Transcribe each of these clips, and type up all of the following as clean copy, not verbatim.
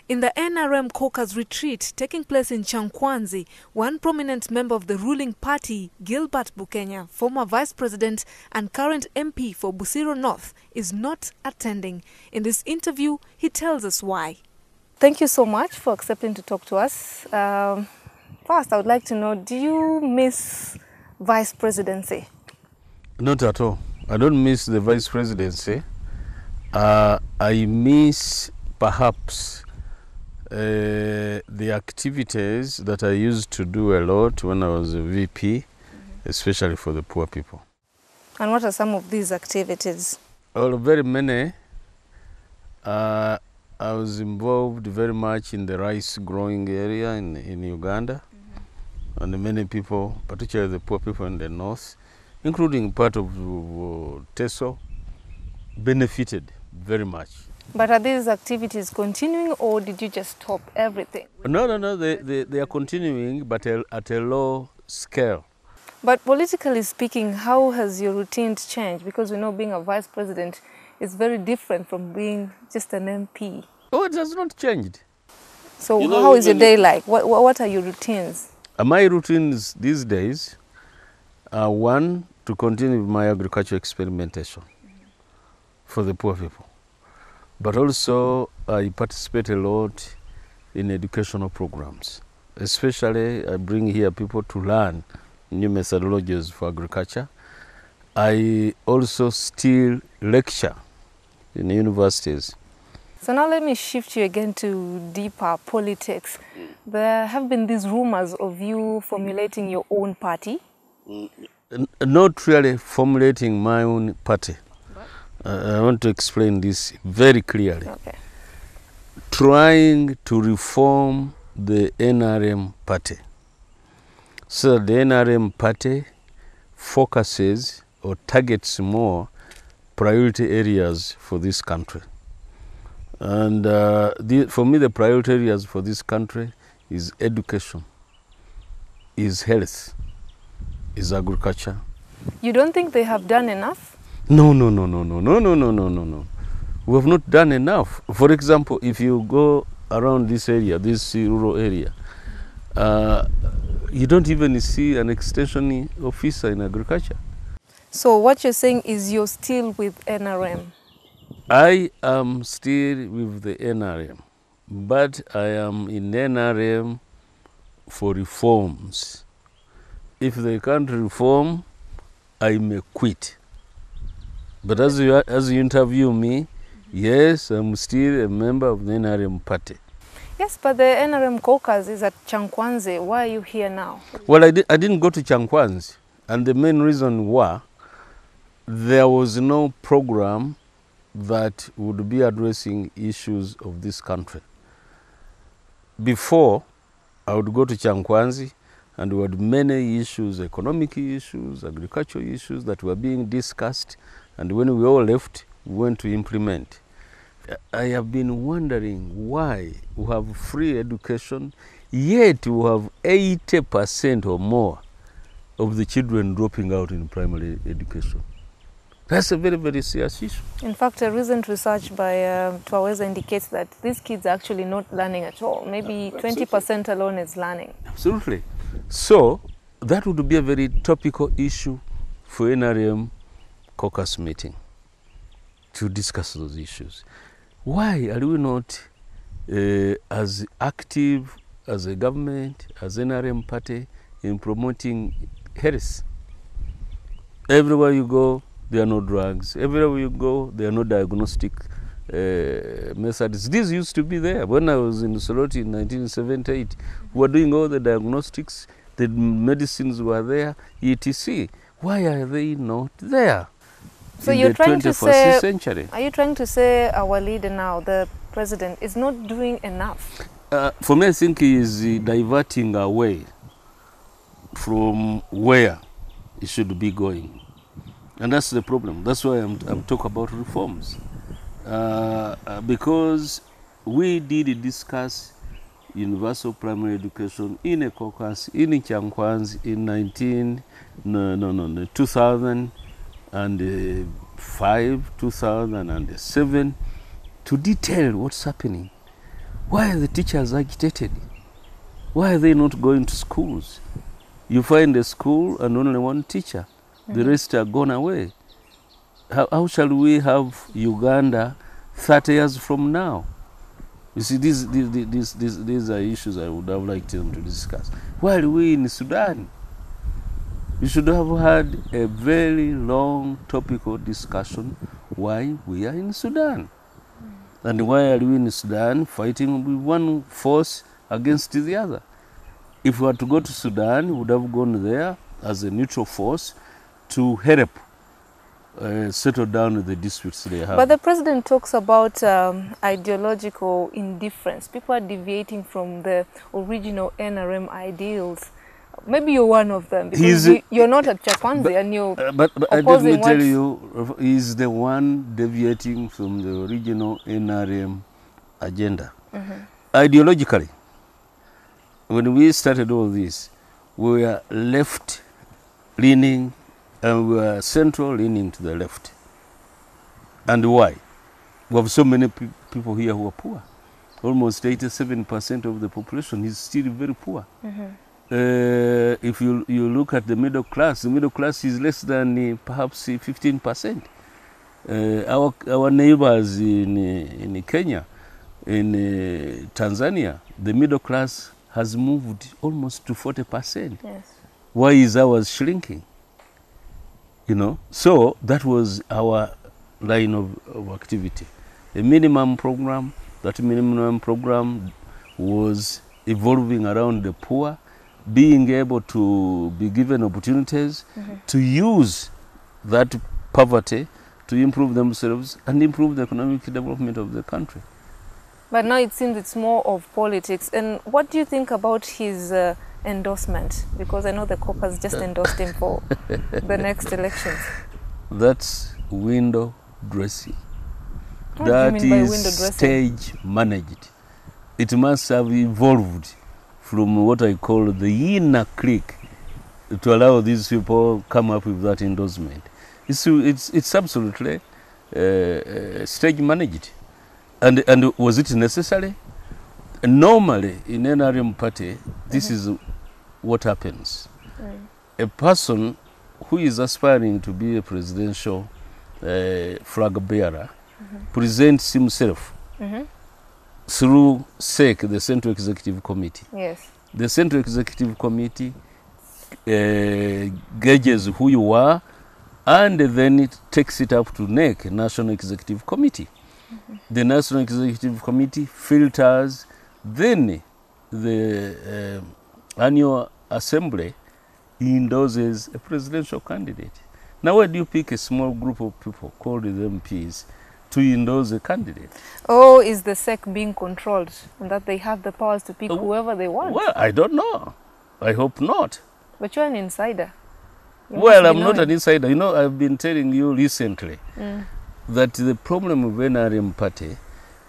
In the NRM caucus retreat taking place in Chankwanzi, one prominent member of the ruling party, Gilbert Bukenya, former vice president and current MP for Busiro North, is not attending. In this interview, he tells us why. Thank you so much for accepting to talk to us. First, I would like to know, do you miss vice presidency? Not at all. I don't miss the vice presidency. I miss perhaps the activities that I used to do a lot when I was a VP, especially for the poor people. And what are some of these activities? Well, very many. I was involved very much in the rice growing area in Uganda. And many people, particularly the poor people in the north, including part of Teso, benefited very much. But are these activities continuing, or did you just stop everything? No, they are continuing, but at a low scale. But politically speaking, how has your routines changed? Because we know being a vice president is very different from being just an MP. Oh, it has not changed. So how is your day like? What are your routines? My routines these days are, one, to continue with my agricultural experimentation for the poor people. But also I participate a lot in educational programs. Especially I bring here people to learn new methodologies for agriculture. I also still lecture in universities. So now let me shift you again to deeper politics. There have been these rumors of you formulating your own party. Not really formulating my own party. I want to explain this very clearly. Okay. Trying to reform the NRM party. So the NRM party focuses or targets more priority areas for this country. And for me, the priority areas for this country is education, is health, is agriculture. You don't think they have done enough? No. We have not done enough. For example, if you go around this area, this rural area, you don't even see an extension officer in agriculture. So what you're saying is you're still with NRM? I am still with the NRM, but I am in NRM for reforms. If they can't reform, I may quit. But as you interview me, yes, I'm still a member of the NRM party. Yes, but the NRM caucus is at Chankwanzi. Why are you here now? Well, I didn't go to Chankwanzi, and the main reason was there was no program that would be addressing issues of this country. Before, I would go to Chankwanzi, and we had many issues, economic issues, agricultural issues that were being discussed. And when we all left, we went to implement. I have been wondering why we have free education, yet we have 80% or more of the children dropping out in primary education. That's a very, very serious issue. In fact, a recent research by Twaweza indicates that these kids are actually not learning at all. Maybe 20% alone is learning. Absolutely. So that would be a very topical issue for NRM caucus meeting to discuss those issues. Why are we not as active as a government, as NRM party, in promoting health? Everywhere you go, there are no drugs. Everywhere you go, there are no diagnostic methods. This used to be there. When I was in Soroti in 1978, we were doing all the diagnostics, the medicines were there, etc. Why are they not there? So in you're the trying 21st to say, century? Are you trying to say our leader now, the president, is not doing enough? For me, I think he is diverting away from where it should be going. And that's the problem. That's why I'm talking about reforms. Because we did discuss universal primary education in a caucus in Chankwanzi in 2005, 2007, to detail what's happening. Why are the teachers agitated? Why are they not going to schools? You find a school and only one teacher. The rest are gone away. How shall we have Uganda 30 years from now? You see, these are issues I would have liked them to discuss. While we in Sudan, we should have had a very long topical discussion why we are in Sudan. And why are we in Sudan fighting with one force against the other? If we were to go to Sudan, we would have gone there as a neutral force to help settle down the disputes they have. But the president talks about ideological indifference. People are deviating from the original NRM ideals. Maybe you're one of them, because you're not at Chakwanzi and you're but opposing let me tell you, he's the one deviating from the original NRM agenda. Ideologically, when we started all this, we were left-leaning and we were central-leaning to the left. And why? We have so many people here who are poor. Almost 87% of the population is still very poor. If you look at the middle class is less than perhaps 15%. Our neighbors in Kenya, in Tanzania, the middle class has moved almost to 40%. Yes. Why is ours shrinking? You know, so that was our line of activity. A minimum program, that minimum program was evolving around the poor, being able to be given opportunities to use that poverty to improve themselves and improve the economic development of the country. But now it seems it's more of politics. And what do you think about his endorsement? Because I know the caucus just endorsed him for the next elections. That's window dressing. What do you mean by window dressing? Stage managed. It must have evolved from what I call the inner clique to allow these people come up with that endorsement. It's absolutely stage managed. And was it necessary? Normally, in NRM party, this is what happens. A person who is aspiring to be a presidential flag bearer presents himself through SEC, the Central Executive Committee. Yes. The Central Executive Committee gauges who you are, and then it takes it up to NEC, National Executive Committee. The National Executive Committee filters, then the annual assembly endorses a presidential candidate. Now, why do you pick a small group of people called the MPs to endorse a candidate? Or is the SEC being controlled and that they have the powers to pick whoever they want? Well, I don't know. I hope not. But you're an insider. Well, I'm not an insider. You know, I've been telling you recently that the problem with NRM party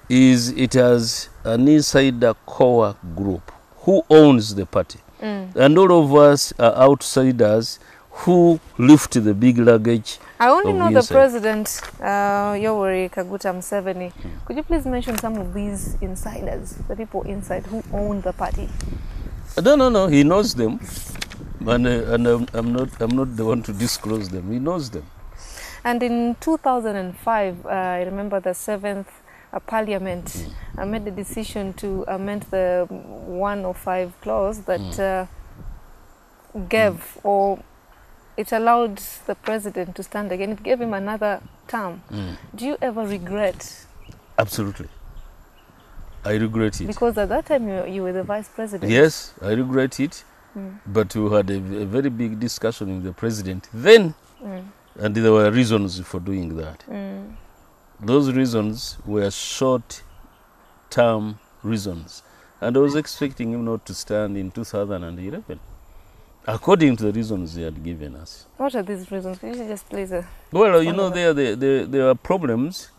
is it has an insider core group who owns the party. And all of us are outsiders who lift the big luggage. I only know the president, Yoweri Kaguta Museveni. Could you please mention some of these insiders, the people inside who own the party? No, he knows them. And I'm not the one to disclose them. He knows them. And in 2005, I remember the 7th Parliament made the decision to amend the 105 clause that gave, or it allowed the president to stand again. It gave him another term. Do you ever regret? Absolutely. I regret it. Because at that time you were the vice president. Yes, I regret it. But we had a very big discussion with the president then. And there were reasons for doing that. Those reasons were short-term reasons. And I was expecting him not to stand in 2011, according to the reasons he had given us. What are these reasons? Can you just please... Well, you know, there are problems.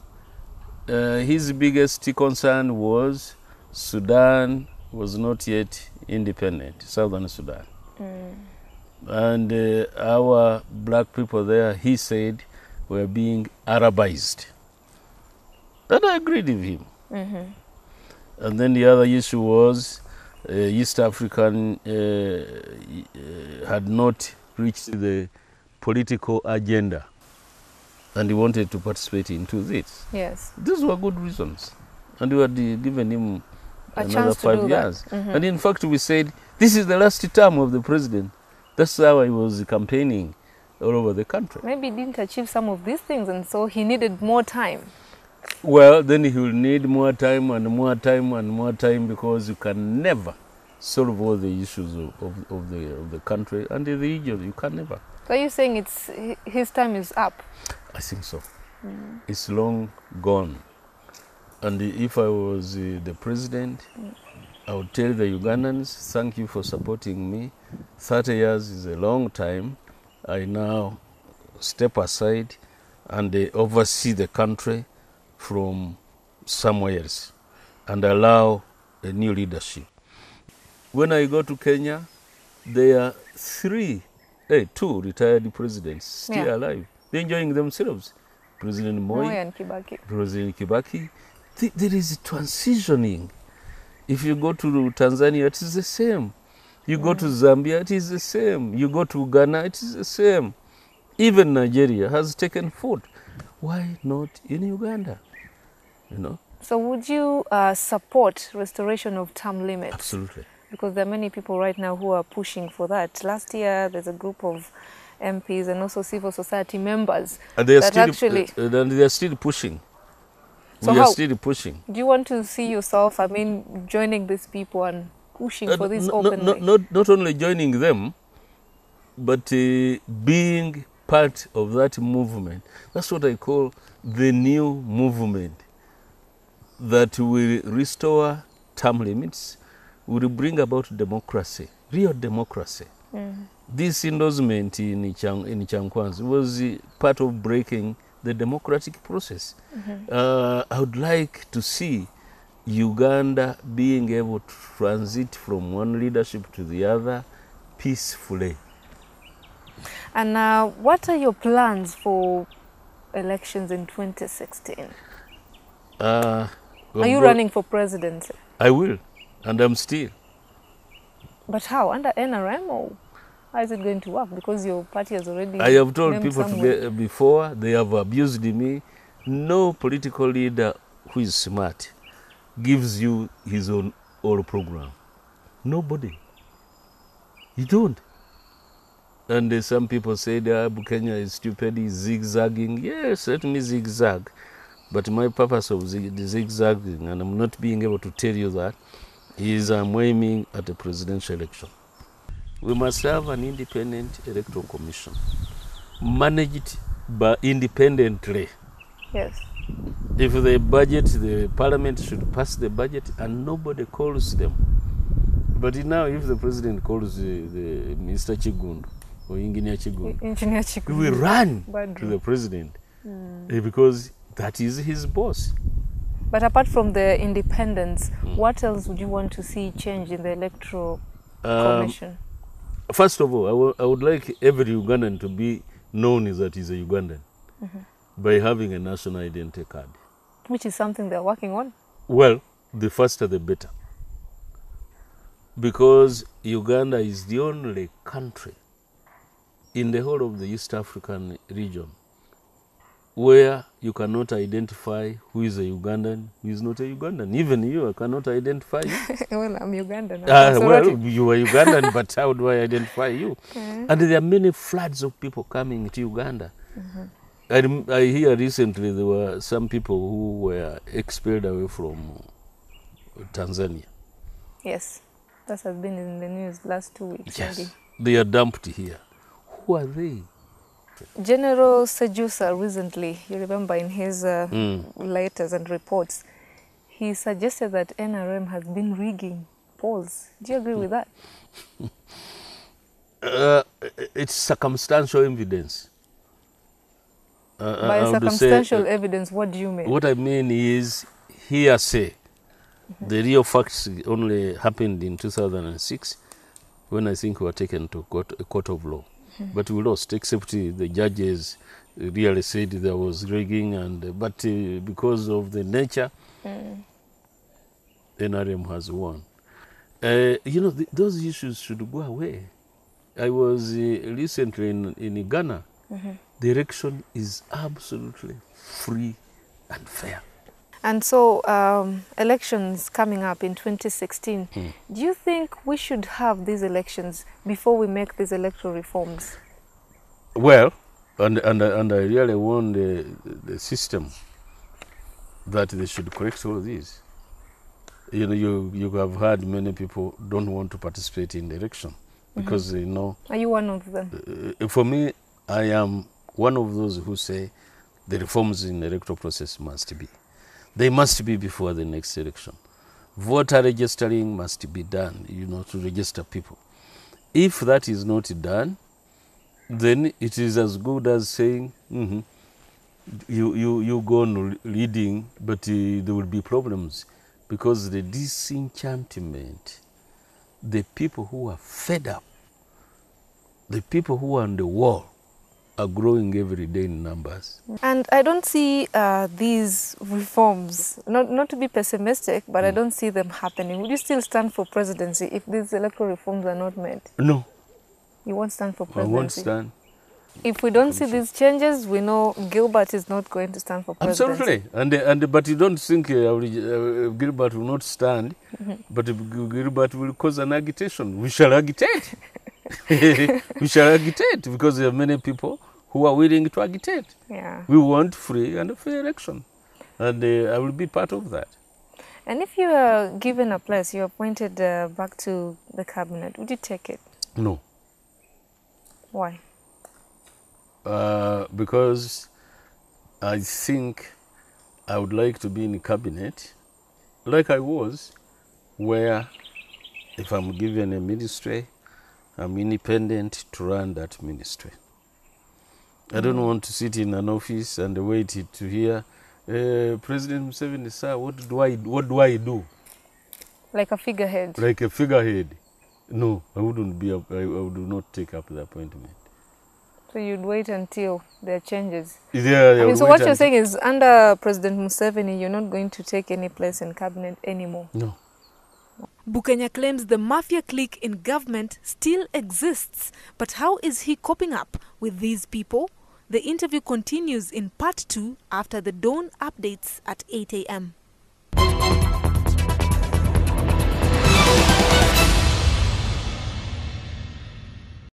His biggest concern was Sudan was not yet independent, Southern Sudan. And our black people there, he said, were being Arabized. And I agreed with him. And then the other issue was East African had not reached the political agenda, and he wanted to participate into this. Yes. These were good reasons. And we had given him another chance to 5 years. Mm-hmm. And in fact, we said, this is the last term of the president. That's how he was campaigning all over the country. Maybe he didn't achieve some of these things, and so he needed more time. Well, then he will need more time and more time and more time, because you can never solve all the issues of the country and the region. You can never. So you're saying his time is up? I think so. It's long gone. And if I was the president, I would tell the Ugandans, thank you for supporting me. 30 years is a long time. I now step aside and oversee the country from somewhere else and allow a new leadership. When I go to Kenya, there are two retired presidents still alive. They're enjoying themselves. President Moi and Kibaki. President Kibaki. There is transitioning. If you go to Tanzania, it is the same. You go to Zambia, it is the same. You go to Ghana, it is the same. Even Nigeria has taken foot. Why not in Uganda? You know? So would you support restoration of term limits? Absolutely. Because there are many people right now who are pushing for that. Last year, there's a group of MPs and also civil society members and they are still pushing. So we are still pushing. Do you want to see yourself, joining these people and pushing for this openly? Not only joining them, but being part of that movement. That's what I call the new movement that will restore term limits, will bring about democracy, real democracy. This endorsement in Chankwanzi was part of breaking the democratic process. I would like to see Uganda being able to transit from one leadership to the other peacefully. And what are your plans for elections in 2016? Are you running for presidency? I will, and I'm still. But how? Under NRM, or how is it going to work? Because your party has already... I have told people before, they have abused me. No political leader who is smart gives you his own program. Nobody. You don't. And some people say Bukenya is stupid, he's zigzagging. Yes, let me zigzag. But my purpose of zigzagging, and I'm not being able to tell you that, is I'm aiming at the presidential election. We must have an independent electoral commission, managed independently. Yes. If the budget, the parliament should pass the budget and nobody calls them. But now if the president calls the Mr. Chigundu or Engineer Chigundu, he will run to the president because that is his boss. But apart from the independence, what else would you want to see change in the electoral commission? First of all, I would like every Ugandan to be known as that he's a Ugandan by having a national identity card. Which is something they're working on? Well, the faster the better. Because Uganda is the only country in the whole of the East African region where you cannot identify who is a Ugandan, who is not a Ugandan. Even you, I cannot identify you. Well, I'm Ugandan. Well, you are Ugandan, but how do I identify you? And there are many floods of people coming to Uganda. I hear recently there were some people who were expelled away from Tanzania. Yes, that has been in the news last 2 weeks. Yes, maybe. They are dumped here. Who are they? General Sejusa recently, you remember in his letters and reports, he suggested that NRM has been rigging polls. Do you agree with that? It's circumstantial evidence. By circumstantial evidence, what do you mean? What I mean is hearsay. The real facts only happened in 2006 when I think we were taken to a court of law. But we lost, except the judges really said there was rigging, but because of the nature NRM has won. Those issues should go away. I was recently in Ghana. The election is absolutely free and fair. And so, elections coming up in 2016, do you think we should have these elections before we make these electoral reforms? Well, and I really want the system that they should correct all these. You have heard many people don't want to participate in the election because they know. Are you one of them? For me, I am one of those who say the reforms in the electoral process must be. They must be before the next election. Voter registering must be done, to register people. If that is not done, then it is as good as saying, you go on leading, but there will be problems. Because the disenchantment, the people who are fed up, the people who are on the wall, are growing every day in numbers. And I don't see these reforms, not to be pessimistic, but I don't see them happening. Would you still stand for presidency if these electoral reforms are not made? No. You won't stand for presidency? I won't stand. If we don't see these changes, we know Gilbert is not going to stand for presidency. Absolutely. But you don't think Gilbert will not stand, but Gilbert will cause an agitation. We shall agitate. We shall agitate because there are many people who are willing to agitate. Yeah. We want free and fair election, and I will be part of that. And if you are given a place, you are appointed back to the cabinet, would you take it? No. Why? Because I think I would like to be in the cabinet like I was, where if I'm given a ministry, I'm independent to run that ministry. I don't want to sit in an office and wait to hear, President Museveni, sir, what do I do? Like a figurehead? Like a figurehead. No, I wouldn't be. I would not take up the appointment. So you'd wait until there are changes? Yeah, so what you're saying is, under President Museveni, you're not going to take any place in cabinet anymore? No. Bukenya claims the mafia clique in government still exists, but how is he coping up with these people? The interview continues in part 2 after the dawn updates at 8 a.m.